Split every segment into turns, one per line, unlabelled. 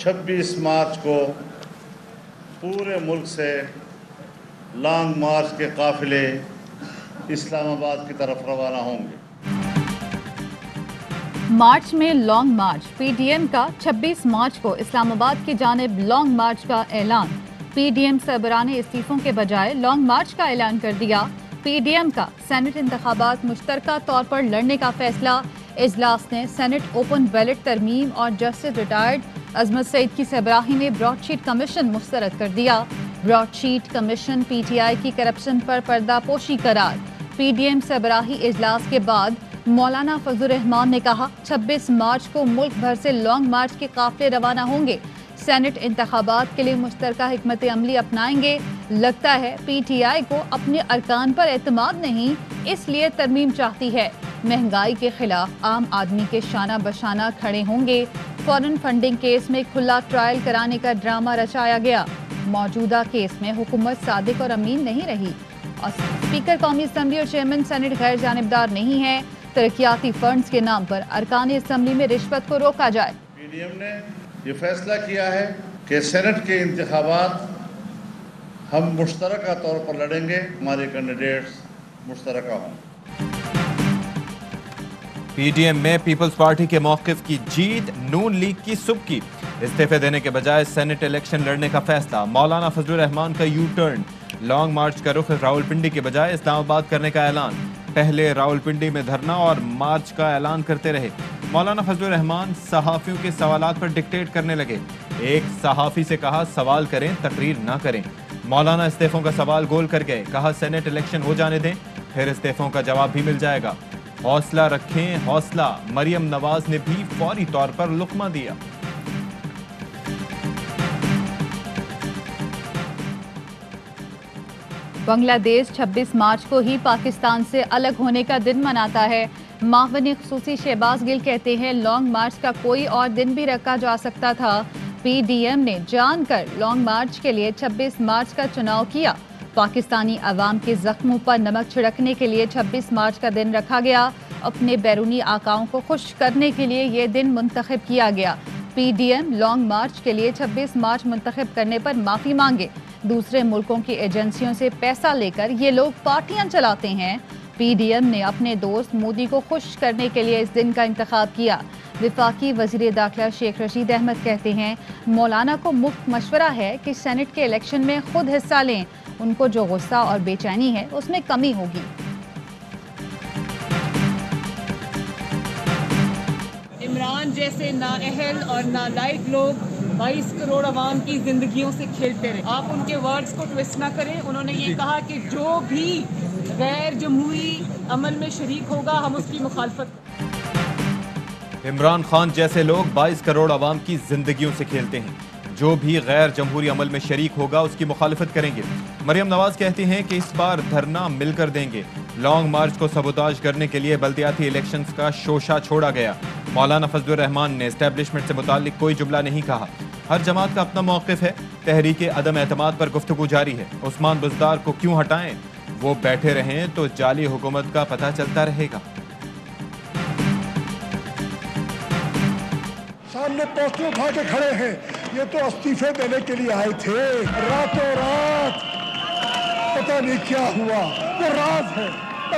26 मार्च को पूरे मुल्क से लॉन्ग मार्च के काफिले इस्लामाबाद की तरफ रवाना होंगे।
मार्च में लॉन्ग मार्च। पीडीएम का 26 मार्च को इस्लामाबाद की जानिब लॉन्ग मार्च का ऐलान। पीडीएम सरबराह ने इस्तीफों के बजाय लॉन्ग मार्च का ऐलान कर दिया। पीडीएम का सेनेट इंतखाबात मुश्तरका तौर पर लड़ने का फैसला। इजलास ने सेनेट ओपन बैलेट तरमीम और जस्टिस रिटायर्ड अजमत सईद की सरबराही में ब्रॉडशीट कमीशन मुस्तरद कर दिया। ब्रॉडशीट कमीशन पीटीआई की करप्शन पर पर्दापोशी करार। पीडीएम सरबराही इजलास के बाद मौलाना फजलुर रहमान ने कहा 26 मार्च को मुल्क भर से लॉन्ग मार्च के काफिले रवाना होंगे। सेनेट इंतखाबात के लिए मुश्तरका हिकमत अमली अपनाएंगे। लगता है पीटीआई को अपने अरकान पर एतमाद नहीं, इसलिए तरमीम चाहती है। महंगाई के खिलाफ आम आदमी के शाना बशाना खड़े होंगे। फॉरेन फंडिंग केस में खुला ट्रायल कराने का ड्रामा रचाया गया। मौजूदा केस में हुकूमत सादिक और अमीन नहीं रही और स्पीकर कौमी असम्बली और चेयरमैन सेनेट गैर जानिबदार नहीं है। तरक्याती फंड्स के नाम पर अरकान असम्बली में रिश्वत को रोका जाए।
पीडीएम ने ये फैसला किया है कि सेनेट के इंतखाबात हम मुश्तरका तौर पर लड़ेंगे, हमारे कैंडिडेट्स मुश्तरका हों।
पीडीएम में पीपल्स पार्टी के मौक़िफ़ की जीत, नून लीग की सुबकी। इस्तीफे देने के बजाय सेनेट इलेक्शन लड़ने का फैसला। मौलाना फजलुर रहमान का यू टर्न। लॉन्ग मार्च का रुख रावलपिंडी के बजाय इस्लामाबाद करने का ऐलान। पहले रावलपिंडी में धरना और मार्च का ऐलान करते रहे। मौलाना फजलुर रहमान सहाफ़ियों के सवालात पर डिक्टेट करने लगे। एक सहाफ़ी से कहा सवाल करें, तकरीर ना करें। मौलाना इस्तीफों का सवाल गोल कर गए। कहा सेनेट इलेक्शन हो जाने दें, फिर इस्तीफों का जवाब भी मिल जाएगा। हौसला रखें, हौसला। मरियम नवाज ने भी फौरी तौर पर लुक्मा दिया।
बांग्लादेश 26 मार्च को ही पाकिस्तान से अलग होने का दिन मनाता है। माहवनी खुसूसी शहबाज गिल कहते हैं लॉन्ग मार्च का कोई और दिन भी रखा जा सकता था। पीडीएम ने जानकर लॉन्ग मार्च के लिए 26 मार्च का चुनाव किया। पाकिस्तानी अवाम के जख्मों पर नमक छिड़कने के लिए 26 मार्च का दिन रखा गया। अपने बैरूनी आकाओं को खुश करने के लिए ये दिन मुंतखब किया गया। पीडीएम लॉन्ग मार्च के लिए 26 मार्च मुंतखब करने पर माफ़ी मांगे। दूसरे मुल्कों की एजेंसियों से पैसा लेकर ये लोग पार्टियां चलाते हैं। पीडीएम ने अपने दोस्त मोदी को खुश करने के लिए इस दिन का इंतखाब किया। विफाकी वज़ीर दाखिला शेख रशीद अहमद कहते हैं मौलाना को मुफ्त मशवरा है कि सेनेट के इलेक्शन में खुद हिस्सा लें। उनको जो गुस्सा और बेचैनी है उसमें कमी होगी।
इमरान जैसे नाअहल और नालायक लोग 22 करोड़ अवाम की जिंदगियों से खेलते रहे। आप उनके वर्ड्स को ट्विस्ट ना करें। उन्होंने ये कहा कि जो भी गैर जमहूरी अमल में शरीक होगा हम उसकी मुखालफत।
इमरान खान जैसे लोग 22 करोड़ अवाम की जिंदगियों से खेलते हैं। जो भी गैर जमहूरी अमल में शरीक होगा उसकी मुखालफत करेंगे। मरियम नवाज कहती हैं कि इस बार धरना मिलकर देंगे। लॉन्ग मार्च को सबोताज करने के लिए बल्दियाती इलेक्शंस का शोशा छोड़ा गया। मौलाना फजलुर रहमान ने एस्टेब्लिशमेंट से मुताल्लिक कोई जुमला नहीं कहा। हर जमात का अपना मौक़िफ़ है। तहरीक अदम एतमाद पर गुफ्तगू जारी है। उस्मान बुज़दार को क्यों हटाएं? वो बैठे रहें तो जाली हुकूमत का पता चलता रहेगा।
सामने पोस्टर उठा के खड़े हैं। ये तो इस्तीफे देने के लिए आए थे। रातों रात पता नहीं क्या हुआ। वो राज है,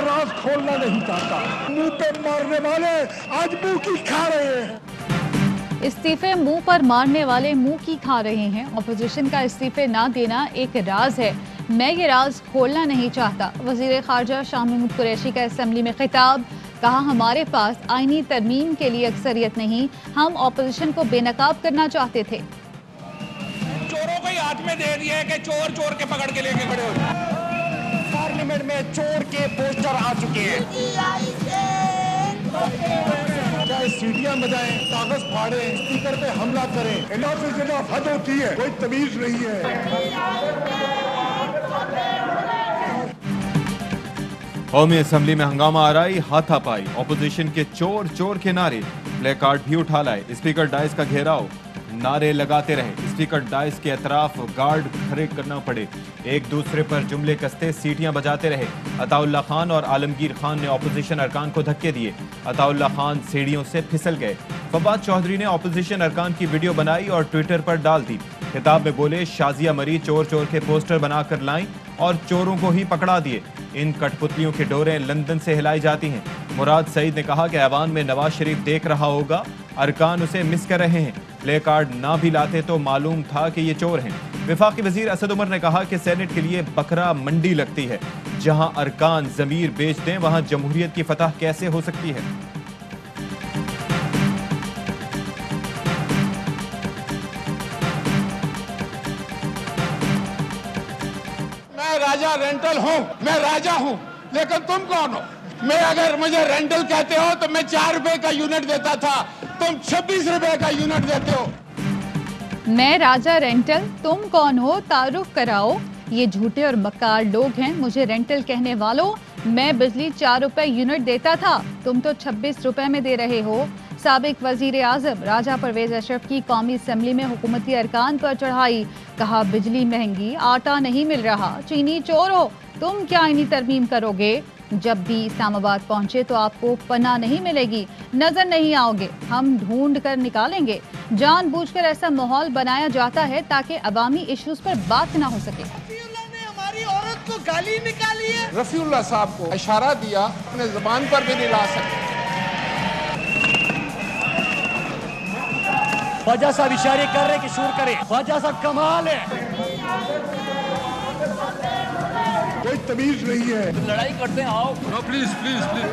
राज खोलना नहीं चाहता। मुंह पे मारने वाले आज मुंह की खा रहे हैं।
इस्तीफे मुंह पर मारने वाले मुंह की खा रहे हैं। अपोजिशन का इस्तीफे ना देना एक राज है। मैं ये राज खोलना नहीं चाहता। वज़ीर ख़ारजा शाह महमूद कुरैशी का असम्बली में खिताब। कहा हमारे पास आईनी तरमीम के लिए अक्सरियत नहीं, हम अपोजिशन को बेनकाब करना चाहते थे।
चोरों को ही हाथ में दे दिया है कि चोर चोर के पकड़ के लेके खड़े हो जाए। पार्लियामेंट में चोर के पोस्टर आ चुके हैं।
चाहे सीटियां बजाएं, कागज फाड़े, स्पीकर पे हमला करें, इनाफ से इनाफ हद होती है। कोई तमीज नहीं है।
कौमी असम्बली में हंगामा आराई, हाथापाई। ऑपोजिशन के चोर चोर के नारे, प्ले कार्ड भी उठा लाए। स्पीकर डाइस का घेराव। नारे लगाते रहे। स्पीकर डाइस के अतराफ गार्ड खड़े करना पड़े। एक दूसरे पर जुमले कसते सीटियां बजाते रहे। अताउल्ला खान और आलमगीर खान ने ऑपोजिशन अरकान को धक्के दिए। अताउल्ला खान सीढ़ियों से फिसल गए। फवाद चौधरी ने ऑपोजिशन अरकान की वीडियो बनाई और ट्विटर पर डाल दी। खिताब में बोले, शाजिया मरी चोर चोर के पोस्टर बनाकर लाई और चोरों को ही पकड़ा दिए। इन कठपुतलियों की डोरें लंदन से हिलाई जाती हैं। मुराद सईद ने कहा कि ऐवान में नवाज शरीफ देख रहा होगा, अरकान उसे मिस कर रहे हैं। प्ले कार्ड ना भी लाते तो मालूम था कि ये चोर हैं। वफाकी वजीर असद उमर ने कहा कि सेनेट के लिए बकरा मंडी लगती है। जहां अरकान जमीर बेच दें वहां जमहूरियत की फतह कैसे हो सकती है।
मैं राजा रेंटल हूँ, मैं राजा हूँ, लेकिन तुम कौन हो? मैं अगर मुझे रेंटल कहते हो तो मैं 4 रुपए का यूनिट देता था, तुम 26 रुपए का यूनिट देते हो।
मैं राजा रेंटल, तुम कौन हो? तारुफ कराओ। ये झूठे और मक्कार लोग हैं। मुझे रेंटल कहने वालों, मैं बिजली 4 रुपए यूनिट देता था, तुम तो 26 रुपए में दे रहे हो। साबिक वजीर आजम राजा परवेज अशरफ की कौमी असम्बली में हुकूमती अरकान पर चढ़ाई। कहा, बिजली महंगी, आटा नहीं मिल रहा, चीनी चोर हो, तुम क्या इन्हीं तरमीम करोगे? जब भी इस्लामाबाद पहुंचे तो आपको पनाह नहीं मिलेगी, नजर नहीं आओगे, हम ढूंढ कर निकालेंगे। जानबूझकर ऐसा माहौल बनाया जाता है ताकि अवामी इश्यूज पर बात ना हो सके।
रफीउल्लाह ने हमारी औरत को गाली निकाली है। रफीउल्लाह साहब को इशारा दिया, अपने जुबान पर भी नहीं ला सकते।
ख्वाजा साहब इशारे कर रहे कि शूर करे। ख्वाजा साहब कमाल है,
कोई तमीज नहीं है।
लड़ाई करते हैं, आओ।
Please please please.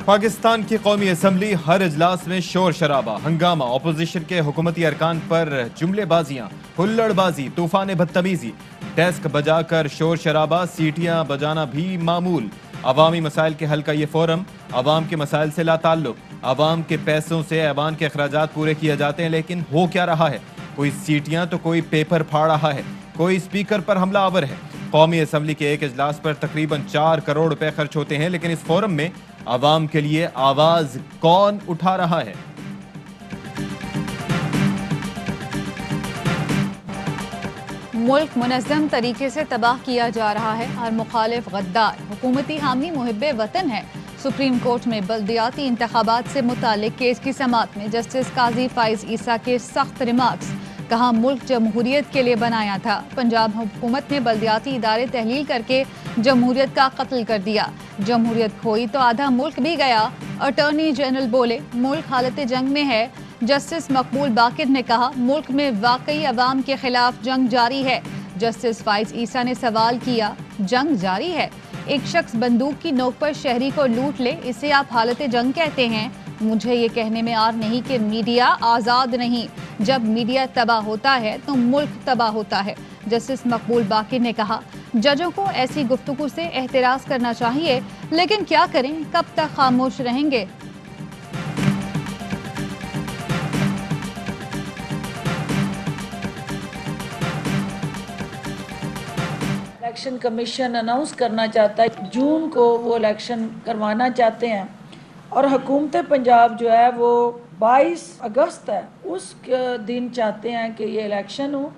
पाकिस्तान की कौमी असम्बली हर इजलास में शोर शराबा, हंगामा, ऑपोजिशन के हुकूमती अरकान पर जुमलेबाजियां, हुल्लड़बाजी, तूफान बदतमीजी, डेस्क बजाकर शोर शराबा, सीटियां बजाना भी मामूल। अवामी मसाइल के हल का ये फोरम अवाम के मसाइल से ला ताल्लुक। अवाम के पैसों से ऐवान के अखराजात पूरे किए जाते हैं, लेकिन हो क्या रहा है? कोई सीटियां तो कोई पेपर फाड़ रहा है, कोई स्पीकर पर हमला आवर है। कौमी असम्बली के एक इजलास पर तकरीबन 4 करोड़ रुपए खर्च होते हैं, लेकिन इस फोरम में अवाम के लिए आवाज कौन उठा रहा है?
मुल्क मुनज़्ज़म तरीके से तबाह किया जा रहा है और मुखालिफ गद्दार हुकूमती हामी मुहिब्बे वतन है। सुप्रीम कोर्ट में बल्दियाती इंतखाबात से मुतालिक केस की समाअत में जस्टिस काजी फाइज ईसा के सख्त रिमार्क्स। कहा, मुल्क जमहूरियत के लिए बनाया था, पंजाब हुकूमत ने बल्दियाती इदारे तहलील करके जमहूरियत का कत्ल कर दिया। जमहूरियत खोई तो आधा मुल्क भी गया। अटॉर्नी जनरल बोले, मुल्क हालत जंग में है। जस्टिस मकबूल बाकिर ने कहा, मुल्क में वाकई अवाम के खिलाफ जंग जारी है। जस्टिस फाइज ईसा ने सवाल किया, जंग जारी है? एक शख्स बंदूक की नोक पर शहरी को लूट ले, इसे आप हालत जंग कहते हैं? मुझे ये कहने में आर नहीं कि मीडिया आज़ाद नहीं। जब मीडिया तबाह होता है तो मुल्क तबाह होता है। जस्टिस मकबूल बाकिर ने कहा, जजों को ऐसी गुफ्तगू से एहतराज करना चाहिए, लेकिन क्या करें, कब तक खामोश रहेंगे?
इलेक्शन कमीशन अनाउंस करना चाहता है, जून को वो इलेक्शन करवाना चाहते हैं और हुकूमत पंजाब जो है वो 22 अगस्त है, उस दिन चाहते हैं कि ये इलेक्शन हो।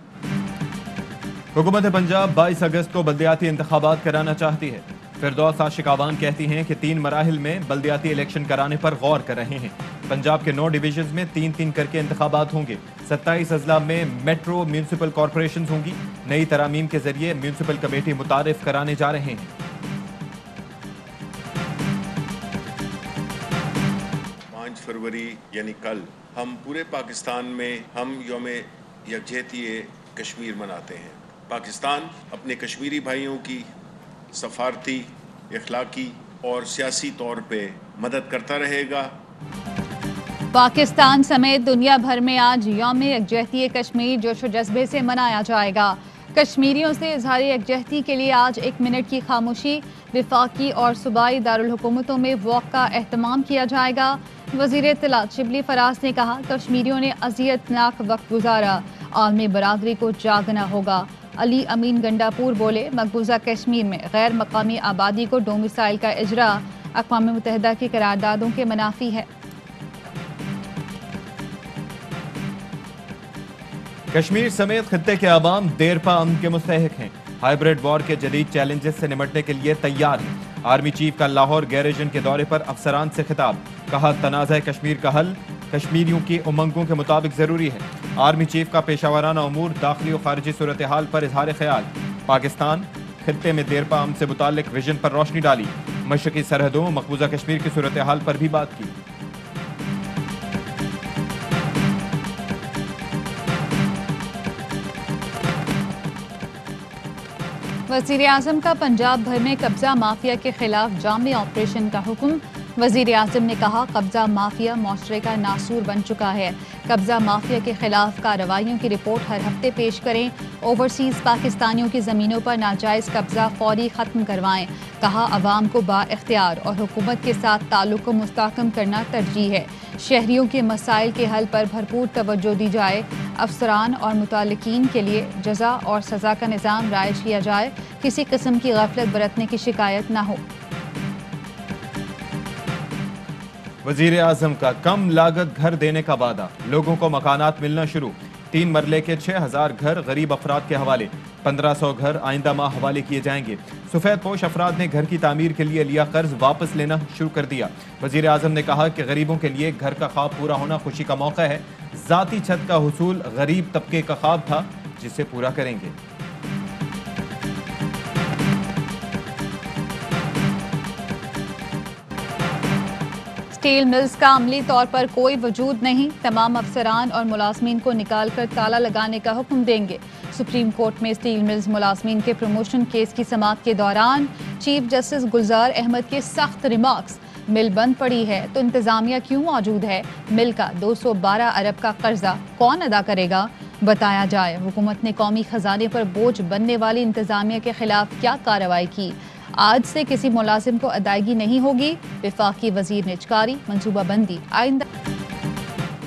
हुकूमत पंजाब 22 अगस्त को बल्दियाती इंतखाबात कराना चाहती है। फिरदौस आशिक आवान कहती हैं कि 3 मराहिल में बल्दियाती इलेक्शन कराने पर गौर कर रहे हैं। पंजाब के 9 डिवीजन में 3-3 करके इंतखाबात होंगे। 27 अजला में मेट्रो म्यूनसिपल कॉरपोरेशन होंगी। नई तरामीम के जरिए म्यूनसिपल कमेटी मुतारिफ कराने जा रहे हैं।
5 फरवरी यानी कल हम पूरे पाकिस्तान में हम यौम यकजहती कश्मीर मनाते हैं। पाकिस्तान अपने कश्मीरी भाइयों की सफारती, इखलाकी और सियासी तौर पे मदद करता रहेगा।
पाकिस्तान समेत दुनिया भर में आज यौम यकजहती कश्मीर जोशो जज्बे से मनाया जाएगा। कश्मीरियों से इजहार यकजहती के लिए आज 1 मिनट की खामोशी, विफाकी और सूबाई दारुल हुकूमतों में वॉक का एहतमाम किया जाएगा। वज़ीर इत्तलात शिबली फराज ने कहा, कश्मीरियों ने अज़ियतनाक वक्त गुजारा, आलमी बरादरी को जागना होगा। अली अमीन गंडापुर बोले, मकबूजा कश्मीर में गैर मकामी आबादी को डोमिसाइल का इजरा अक़वाम मुत्तहिदा की करारदादों के मनाफी है।
कश्मीर समेत खित्ते के अवाम देरपा अमन के मुस्तहिक हैं। हाइब्रिड वॉर के जदीद चैलेंजेस से निपटने के लिए तैयार हैं। आर्मी चीफ का लाहौर गैरिजन के दौरे पर अफसरान से खिताब, कहा तनाज़ा कश्मीर का हल कश्मीरियों की उमंगों के मुताबिक जरूरी है। आर्मी चीफ का पेशावराना उमूर, दाखिली और खारजी सूरत हाल पर इजहार ख्याल। पाकिस्तान खित्ते में देरपा अमन से मुताल्लिक विजन पर रोशनी डाली। मशरकी सरहदों मकबूजा कश्मीर की सूरत हाल पर भी बात की।
वज़ीर आज़म का पंजाब भर में कब्जा माफिया के खिलाफ जामी ऑपरेशन का हुक्म। वज़ीर आज़म ने कहा कब्जा माफिया मुआशरे का नासूर बन चुका है। कब्जा माफिया के खिलाफ कार्रवाइयों की रिपोर्ट हर हफ्ते पेश करें। ओवरसीज़ पाकिस्तानियों की ज़मीनों पर नाजायज़ कब्जा फौरी ख़त्म करवाएं। कहा अवाम को बाइख्तियार और हुकूमत के साथ ताल्लुक़ को मुस्तहकम करना तरजीह है। शहरियों के मसाइल के हल पर भरपूर तवज्जो दी जाए। अफसरान और मुताल्लिकीन के लिए जज़ा और सज़ा का निज़ाम राइज किया जाए। किसी किस्म की गफलत बरतने की शिकायत न हो।
वज़ीर आज़म का कम लागत घर देने का वादा, लोगों को मकानात मिलना शुरू। 3 मरले के 6000 घर गरीब अफराद के हवाले। 1500 घर आइंदा माह हवाले किए जाएंगे। सफ़ेद पोश अफराद ने घर की तामीर के लिए लिया कर्ज वापस लेना शुरू कर दिया। वज़ीर आज़म ने कहा कि गरीबों के लिए घर का ख्वाब पूरा होना खुशी का मौका है। ज़ाती छत का हुसूल गरीब तबके का ख्वाब था, जिसे पूरा करेंगे।
स्टील मिल्स का अमली तौर पर कोई वजूद नहीं। तमाम अफसरान और मुलाजमीन को निकाल कर ताला लगाने का हुक्म देंगे। सुप्रीम कोर्ट में स्टील मिल्स मुलाजमीन के प्रमोशन केस की समाअत के दौरान चीफ जस्टिस गुलजार अहमद के सख्त रिमार्क्स। मिल बंद पड़ी है तो इंतजामिया क्यों मौजूद है? मिल का 212 अरब का कर्जा कौन अदा करेगा? बताया जाए। हुकूमत ने कौमी खजाने पर बोझ बनने वाली इंतजामिया के खिलाफ क्या कार्रवाई की? आज से किसी मुलाजिम को अदायगी नहीं होगी। विफाकी वजीर ने चिकारी मनसूबाबंदी आइंदा।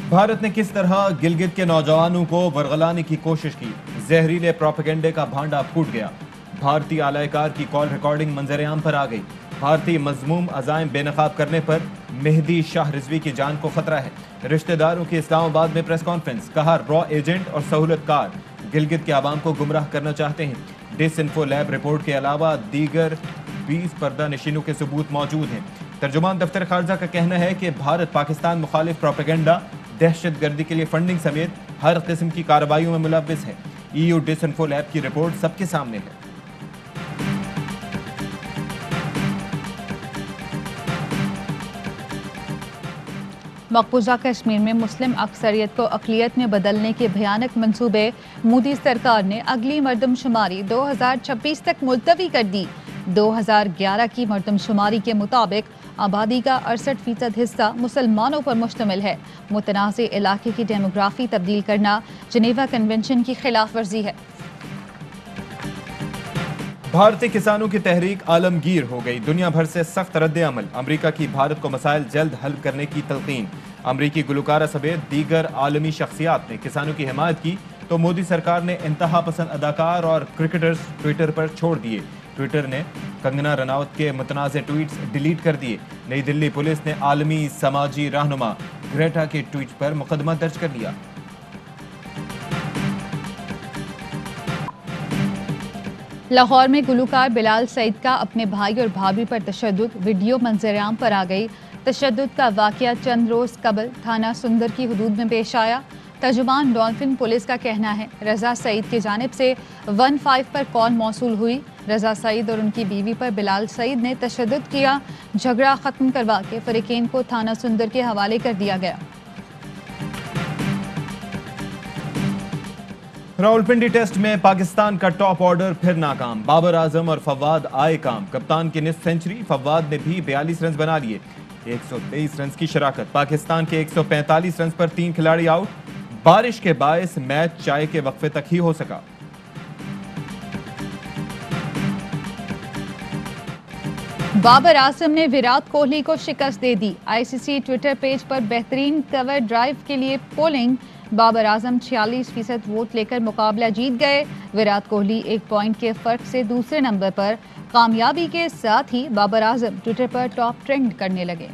भारत ने किस तरह गिलगित के नौजवानों को वरगलाने की कोशिश की? जहरीले प्रोपेगेंडे का भांडा फूट गया। भारतीय आलायकार की कॉल रिकॉर्डिंग मंजरेआम पर आ गई। भारतीय मजमूम अज़ाइम बेनकाब करने पर मेहदी शाह रिजवी की जान को खतरा है। रिश्तेदारों की इस्लामाबाद में प्रेस कॉन्फ्रेंस, कहा रॉ एजेंट और सहूलतकार गिलगित के आवाम को गुमराह करना चाहते हैं। डिसइंफो लैब रिपोर्ट के अलावा दीगर 20 पर्दा नशीनों के सबूत मौजूद हैं। तर्जुमान दफ्तर खारजा का कहना है कि भारत पाकिस्तान मुखालिफ प्रोपेगेंडा, दहशतगर्दी के लिए फंडिंग समेत हर किस्म की कार्रवाइयों में मुलव्विस है। EU डिसइंफो लैब की रिपोर्ट सबके सामने है।
मकबूजा कश्मीर में मुस्लिम अक्सरियत को अक़लियत में बदलने के भयानक मंसूबे मोदी सरकार ने अगली मरदमशुमारी 2026 तक मुलतवी कर दी। 2011 की मरदमशुमारी के मुताबिक आबादी का 68% हिस्सा मुसलमानों पर मुश्तमिल है। मुतनाज़ इलाके की डेमोग्राफी तब्दील करना जिनेवा कन्वेंशन की खिलाफ वर्जी है।
भारतीय किसानों की तहरीक आलमगीर हो गई। दुनिया भर से सख्त रद्द अमल। अमरीका की भारत को मसाइल जल्द हल करने की तलकीन। अमरीकी गुलकारा समेत दीगर आलमी शख्सियात ने किसानों की हिमायत की तो मोदी सरकार ने इंतहा पसंद अदाकार और क्रिकेटर्स ट्विटर पर छोड़ दिए। ट्विटर ने कंगना रनावत के मुतनाज़ ट्वीट्स डिलीट कर दिए। नई दिल्ली पुलिस ने आलमी समाजी रहनुमा ग्रेटा के ट्वीट पर मुकदमा दर्ज कर लिया।
लाहौर में गुलकार बिलाल सईद का अपने भाई और भाभी पर तशद्दुद, वीडियो मंजरेआम पर आ गई। तशद्दुद का वाकया चंद रोज कबल थाना सुंदर की हदूद में पेश आया। तर्जुमान डॉल्फिन पुलिस का कहना है रजा सईद की जानिब से 15 पर कॉल मौसूल हुई। रजा सईद और उनकी बीवी पर बिलाल सईद ने तशद्दुद किया। झगड़ा खत्म करवा के फरीकेन को थाना सुंदर के हवाले कर दिया गया।
रावलपिंडी टेस्ट में पाकिस्तान का टॉप ऑर्डर फिर नाकाम। बाबर आजम और फवाद आए काम। कप्तान की निस्फ सेंचुरी, फवाद ने भी 42 रन बना लिए। 123 रन की शराकत। पाकिस्तान के 145 रन पर 3 खिलाड़ी आउट। बारिश के बायस मैच चाय के वक्फे तक ही हो सका।
बाबर आजम ने विराट कोहली को शिकस्त दे दी। ICC ट्विटर पेज पर बेहतरीन कवर ड्राइव के लिए पोलिंग। बाबर आजम 46% वोट लेकर मुकाबला जीत गए। विराट कोहली 1 पॉइंट के फर्क से दूसरे नंबर पर। कामयाबी के साथ ही बाबर आजम ट्विटर पर टॉप ट्रेंड करने लगे।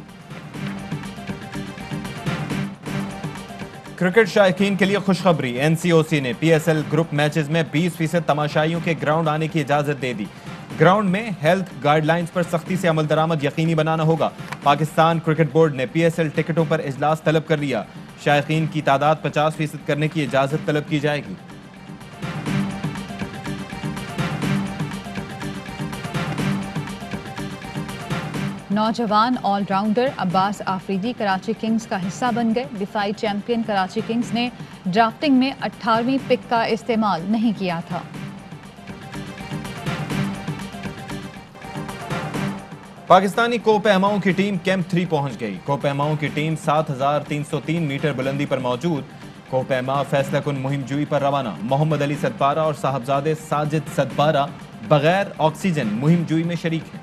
क्रिकेट शायकीन के लिए खुशखबरी। NCOC ने PSL ग्रुप मैचेस में 20% तमाशाइयों के ग्राउंड आने की इजाजत दे दी। ग्राउंड में हेल्थ गाइडलाइंस पर सख्ती से अमल दरामद यकीनी बनाना होगा। पाकिस्तान क्रिकेट बोर्ड ने PSL टिकटों पर इजलास तलब कर लिया। शायकीन की तादाद 50% करने की इजाजत तलब की जाएगी।
नौजवान ऑलराउंडर अब्बास आफरीदी कराची किंग्स का हिस्सा बन गए। दिफाई चैंपियन कराची किंग्स ने ड्राफ्टिंग में 18वीं पिक का इस्तेमाल नहीं किया था।
पाकिस्तानी कोपहमाओं की टीम कैंप 3 पहुंच गई। कोपहमाओं की टीम 7303 मीटर बुलंदी पर मौजूद। कोपहमा फैसला कुन मुहिम जुई पर रवाना। मोहम्मद अली सदपारा और साहबजादे साजिद सदपारा बगैर ऑक्सीजन मुहिम जुई में शरीक हैं।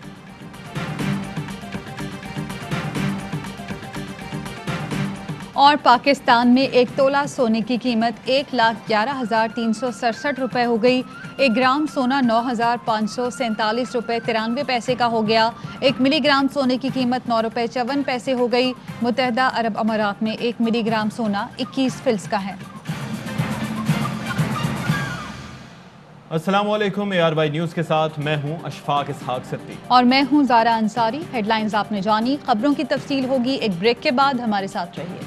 और पाकिस्तान में 1 तोला सोने की कीमत 1,11,367 रुपए हो गई। 1 ग्राम सोना 9,547 रुपए 93 पैसे का हो गया। 1 मिलीग्राम सोने की कीमत 9 रुपए 54 पैसे हो गई। मुत्तहदा अरब अमारात में 1 मिलीग्राम सोना 21 फिल्स का है।
अस्सलाम वालेकुम, ARY न्यूज़ के साथ मैं हूं अशफाक इसहाक सिद्दीकी
और मैं हूं ज़ारा अंसारी। हेडलाइंस आपने जानी, खबरों की तफसील होगी एक ब्रेक के बाद। हमारे साथ रहिए।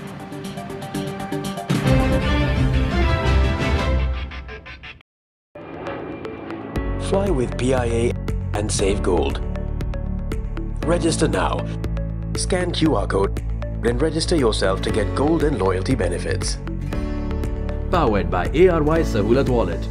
Fly with PIA and save gold. Register now. Scan QR code and register yourself to get gold and loyalty benefits.
Powered by ARY Sahulat Wallet.